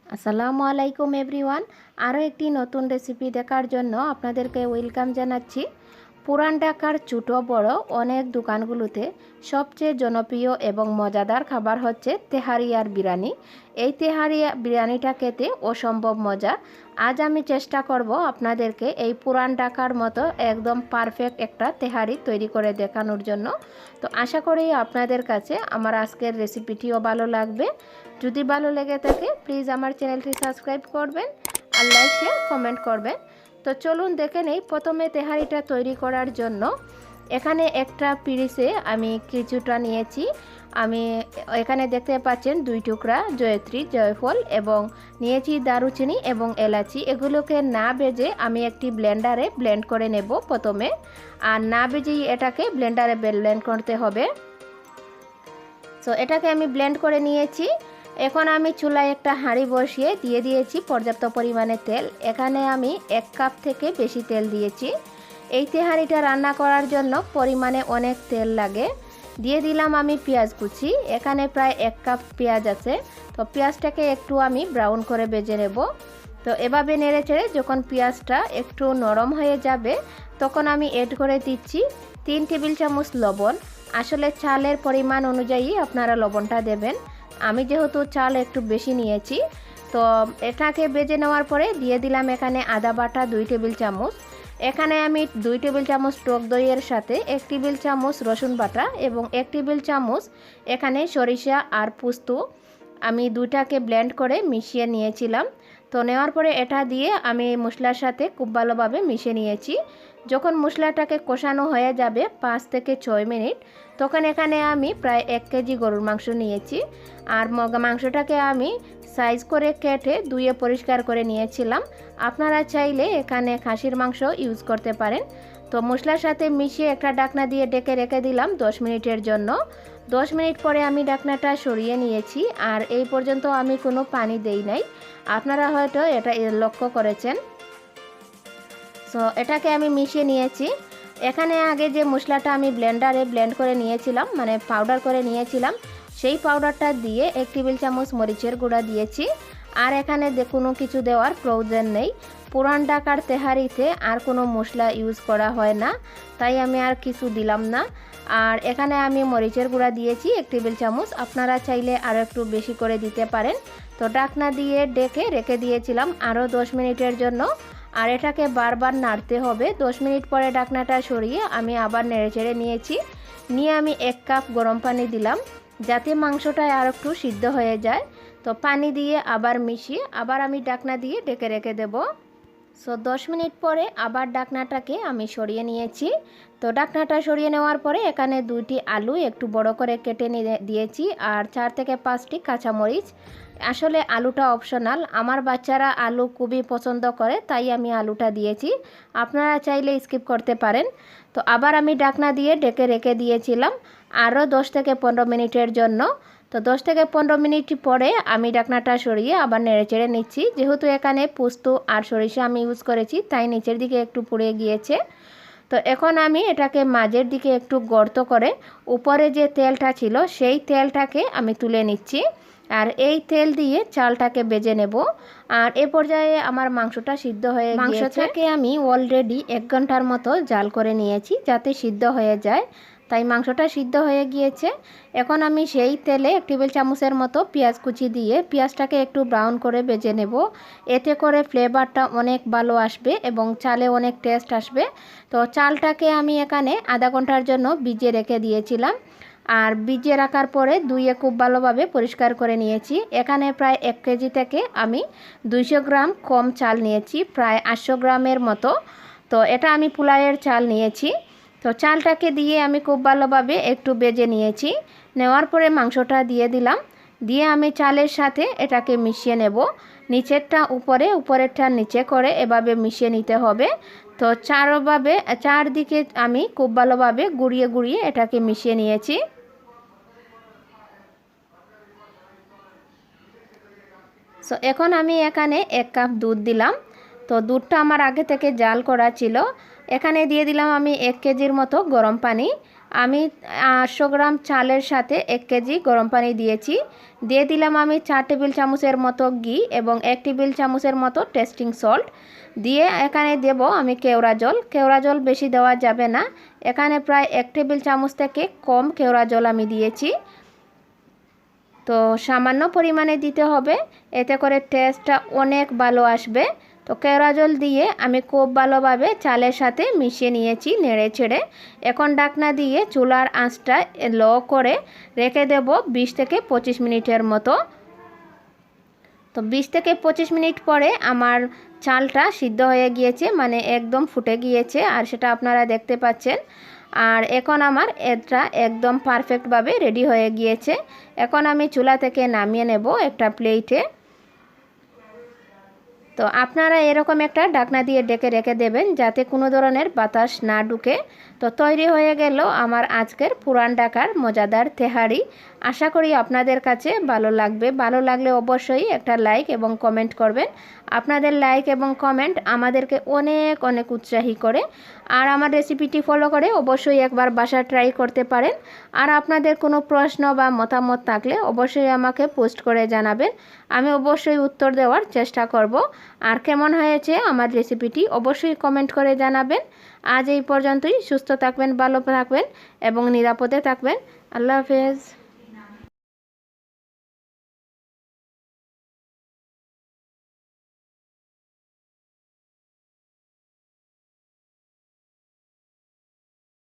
আসসালামু আলাইকুম এভরিওয়ান। আরও একটি নতুন রেসিপি দেখার জন্য আপনাদেরকে ওয়েলকাম জানাচ্ছি। পুরান ঢাকার ছোটো বড় অনেক দোকানগুলোতে সবচেয়ে জনপ্রিয় এবং মজাদার খাবার হচ্ছে তেহারি আর বিরিয়ানি। এই তেহারি বিরিয়ানিটা খেতে অসম্ভব মজা। আজ আমি চেষ্টা করব আপনাদেরকে এই পুরান ঢাকার মতো একদম পারফেক্ট একটা তেহারি তৈরি করে দেখানোর জন্য। তো আশা করি আপনাদের কাছে আমার আজকের রেসিপিটিও ভালো লাগবে। যদি ভালো লেগে থাকে প্লিজ আমার চ্যানেলটি সাবস্ক্রাইব করবেন আর লাইক শেয়ার কমেন্ট করবেন। তো চলুন দেখে নেই। প্রথমে তেহারিটা তৈরি করার জন্য এখানে একটা পিরিসে আমি কিছুটা নিয়েছি। আমি এখানে দেখতে পাচ্ছেন 2 টুকরা জয়ত্রী জয়ফল এবং নিয়েছি দারুচিনি এবং এলাচি। এগুলোকে না ভেজে আমি একটি ব্লেন্ডারে ব্লেন্ড করে নেব প্রথমে, আর না ভেজেই এটাকে ব্লেন্ডারে ব্লেন্ড করতে হবে। তো এটাকে আমি ব্লেন্ড করে নিয়েছি। এখন আমি চুলায় একটা হাঁড়ি বসিয়ে দিয়ে দিয়েছি পর্যাপ্ত পরিমাণে তেল। এখানে আমি 1 কাপ থেকে বেশি তেল দিয়েছি। এই তেহারিটা রান্না করার জন্য পরিমাণে অনেক তেল লাগে। দিয়ে দিলাম আমি পেঁয়াজ কুচি। এখানে প্রায় 1 কাপ পেঁয়াজ আছে। তো পেঁয়াজটাকে একটু আমি ব্রাউন করে ভেজে নেব। তো এভাবে নেড়ে চেড়ে যখন পেঁয়াজটা একটু নরম হয়ে যাবে তখন আমি এড করে দিচ্ছি 3 টেবিল চামচ লবণ। আসলে চালের পরিমাণ অনুযায়ী আপনারা লবণটা দেবেন। আমি যেহেতু চাল একটু বেশি নিয়েছি, তো এটাকে ভেজে নেওয়ার পরে দিয়ে দিলাম এখানে আদা বাটা 2 টেবিল চামচ। এখানে আমি 2 টেবিল চামচ টক দইয়ের সাথে 1 টেবিল চামচ রসুন বাটা এবং 1 টেবিল চামচ এখানে সরিষা আর পোস্ত আমি দুটাকে ব্লেন্ড করে মিশিয়ে নিয়েছিলাম। তো নেওয়ার পরে এটা দিয়ে আমি মশলার সাথে খুব ভালোভাবে মিশিয়ে নিয়েছি। যখন মশলাটাকে কষানো হয়ে যাবে 5 থেকে 6 মিনিট, তখন এখানে আমি প্রায় 1 কেজি গরুর মাংস নিয়েছি। আর মাংসটাকে আমি সাইজ করে কেটে ধুয়ে পরিষ্কার করে নিয়েছিলাম। আপনারা চাইলে এখানে খাসির মাংস ইউজ করতে পারেন। তো মশলার সাথে মিশিয়ে একটা ঢাকনা দিয়ে ঢেকে রেখে দিলাম 10 মিনিটের জন্য। 10 মিনিট পরে আমি ঢাকনাটা সরিয়ে নিয়েছি। আর এই পর্যন্ত আমি কোনো পানি দেই নাই, আপনারা হয়তো এটা লক্ষ্য করেছেন। সো এটাকে আমি মিশিয়ে নিয়েছি। এখানে আগে যে মশলাটা আমি ব্লেন্ডারে ব্লেন্ড করে নিয়েছিলাম, মানে পাউডার করে নিয়েছিলাম, সেই পাউডারটা দিয়ে 1 টেবিল চামচ মরিচের গুঁড়া দিয়েছি। আর এখানে কোনো কিছু দেওয়ার প্রয়োজন নেই। পুরান ঢাকার তেহারিতে আর কোনো মশলা ইউজ করা হয় না, তাই আমি আর কিছু দিলাম না। আর এখানে আমি মরিচের গুঁড়া দিয়েছি 1 টেবিল চামচ। আপনারা চাইলে আরও একটু বেশি করে দিতে পারেন। তো ঢাকনা দিয়ে ঢেকে রেখে দিয়েছিলাম আরও 10 মিনিটের জন্য। আর এটাকে বারবার নাড়তে হবে। 10 মিনিট পরে ঢাকনাটা সরিয়ে আমি আবার নেড়েচেড়ে নিয়েছি। নিয়ে আমি 1 কাপ গরম পানি দিলাম যাতে মাংসটা আর একটু সিদ্ধ হয়ে যায়। তো পানি দিয়ে আবার মিশিয়ে আবার আমি ঢাকনা দিয়ে ঢেকে রেখে দেব। সো 10 মিনিট পরে আবার ঢাকনাটাকে আমি সরিয়ে নিয়েছি। তো ঢাকনাটা সরিয়ে নেওয়ার পরে এখানে 2টি আলু একটু বড় করে কেটে দিয়েছি আর 4 থেকে 5টি কাঁচামরিচ। আসলে আলুটা অপশনাল, আমার বাচ্চারা আলু খুবই পছন্দ করে তাই আমি আলুটা দিয়েছি, আপনারা চাইলে স্কিপ করতে পারেন। তো আবার আমি ঢাকনা দিয়ে ঢেকে রেখে দিয়েছিলাম আরও 10 থেকে 15 মিনিটের জন্য। তো 10 থেকে 15 মিনিট পরে আমি ঢাকনাটা সরিয়ে আবার নেড়েচেড়ে নিচ্ছি। যেহেতু এখানে পোস্ত আর সরিষা আমি ইউজ করেছি তাই নিচের দিকে একটু পুড়ে গিয়েছে। তো এখন আমি এটাকে মাঝের দিকে একটু গর্ত করে উপরে যে তেলটা ছিল সেই তেলটাকে আমি তুলে নিচ্ছি। আর এই তেল দিয়ে চালটাকে ভেজে নেব। আর এ পর্যায়ে আমার মাংসটা সিদ্ধ হয়ে গিয়েছে। মাংসটাকে আমি অলরেডি 1 ঘন্টার মতো জাল করে নিয়েছি যাতে সিদ্ধ হয়ে যায়, তাই মাংসটা সিদ্ধ হয়ে গিয়েছে। এখন আমি সেই তেলে 1 টেবিল চামচের মতো পেঁয়াজ কুচি দিয়ে পেঁয়াজটাকে একটু ব্রাউন করে ভেজে নেব। এতে করে ফ্লেভারটা অনেক ভালো আসবে এবং চালে অনেক টেস্ট আসবে। তো চালটাকে আমি এখানে আধা ঘন্টার জন্য ভিজিয়ে রেখে দিয়েছিলাম। আর ভিজিয়ে রাখার পরে ধুয়ে খুব ভালোভাবে পরিষ্কার করে নিয়েছি। এখানে প্রায় 1 কেজি থেকে আমি 200 গ্রাম কম চাল নিয়েছি, প্রায় 800 গ্রামের মতো। তো এটা আমি পোলাওয়ের চাল নিয়েছি। তো চালটাকে দিয়ে আমি খুব ভালোভাবে একটু ভেজে নিয়েছি। নেওয়ার পরে মাংসটা দিয়ে দিলাম। দিয়ে আমি চালের সাথে এটাকে মিশিয়ে নেব। নিচেরটা উপরে, উপরেরটা নিচে করে এভাবে মিশিয়ে নিতে হবে। তো চারদিকে আমি খুব ভালোভাবে গুঁড়িয়ে গুঁড়িয়ে এটাকে মিশিয়ে নিয়েছি। সো এখন আমি এখানে 1 কাপ দুধ দিলাম। তো দুধটা আমার আগে থেকে জাল করা ছিল। এখানে দিয়ে দিলাম আমি 1 কেজির মতো গরম পানি। আমি 800 গ্রাম চালের সাথে 1 কেজি গরম পানি দিয়েছি। দিয়ে দিলাম আমি 4 টেবিল চামচের মতো ঘি এবং 1 টেবিল চামচের মতো টেস্টিং সল্ট। দিয়ে এখানে দেব আমি কেওড়া জল। কেওড়া জল বেশি দেওয়া যাবে না, এখানে প্রায় 1 টেবিল চামচ থেকে কম কেওড়া জল আমি দিয়েছি। তো সামান্য পরিমাণে দিতে হবে, এতে করে টেস্টটা অনেক ভালো আসবে। তো কেওড়া জল দিয়ে আমি খুব ভালোভাবে চালের সাথে মিশিয়ে নিয়েছি নেড়ে ছেড়ে। এখন ঢাকনা দিয়ে চুলার আঁচটা লো করে রেখে দেব 20 থেকে 25 মিনিটের মতো। তো 20 থেকে 25 মিনিট পরে আমার চালটা সিদ্ধ হয়ে গিয়েছে, মানে একদম ফুটে গিয়েছে, আর সেটা আপনারা দেখতে পাচ্ছেন। আর এখন আমার এটা একদম পারফেক্টভাবে রেডি হয়ে গিয়েছে। এখন আমি চুলা থেকে নামিয়ে নেব একটা প্লেটে। তো আপনারা এরকম একটা ঢাকনা দিয়ে ঢেকে রেখে দেবেন যাতে কোনো ধরনের বাতাস না ঢুকে। তো তৈরি হয়ে গেল আমার আজকের পুরান ঢাকার মজাদার তেহারি। আশা করি আপনাদের কাছে ভালো লাগবে। ভালো লাগলে অবশ্যই একটা লাইক এবং কমেন্ট করবেন। আপনাদের লাইক এবং কমেন্ট আমাদেরকে অনেক অনেক উৎসাহী করে। আর আমার রেসিপিটি ফলো করে অবশ্যই একবার বাসায় ট্রাই করতে পারেন। আর আপনাদের কোনো প্রশ্ন বা মতামত থাকলে অবশ্যই আমাকে পোস্ট করে জানাবেন, আমি অবশ্যই উত্তর দেওয়ার চেষ্টা করব। আর কেমন হয়েছে আমার রেসিপিটি অবশ্যই কমেন্ট করে জানাবেন। আজ এই পর্যন্তই। সুস্থ থাকবেন, ভালো থাকবেন এবং নিরাপদে থাকবেন। আল্লাহ হাফেজ।